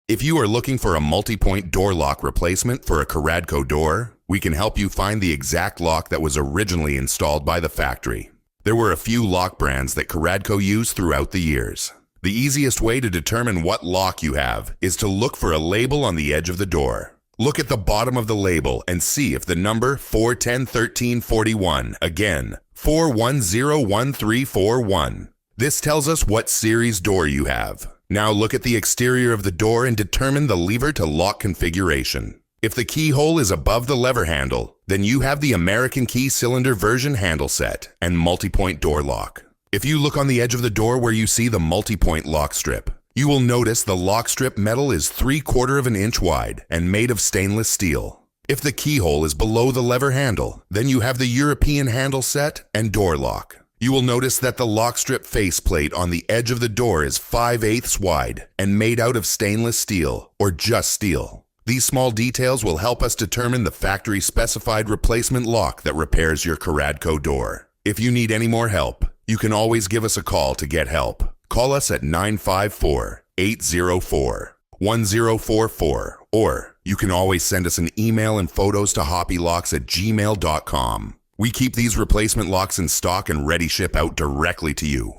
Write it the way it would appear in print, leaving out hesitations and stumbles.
If you are looking for a multi-point door lock replacement for a Caradco door, we can help you find the exact lock that was originally installed by the factory. There were a few lock brands that Caradco used throughout the years. The easiest way to determine what lock you have is to look for a label on the edge of the door. Look at the bottom of the label and see if the number 4101341, again, 4101341. This tells us what series door you have. Now look at the exterior of the door and determine the lever to lock configuration. If the keyhole is above the lever handle, then you have the American key cylinder version handle set and multi-point door lock. If you look on the edge of the door where you see the multi-point lock strip, you will notice the lock strip metal is 3/4 of an inch wide and made of stainless steel. If the keyhole is below the lever handle, then you have the European handle set and door lock. You will notice that the lock strip faceplate on the edge of the door is 5/8 wide and made out of stainless steel or just steel. These small details will help us determine the factory specified replacement lock that repairs your Caradco door. If you need any more help, you can always give us a call to get help. Call us at 954-804-1044, or you can always send us an email and photos to hoppelocks@gmail.com. We keep these replacement locks in stock and ready ship out directly to you.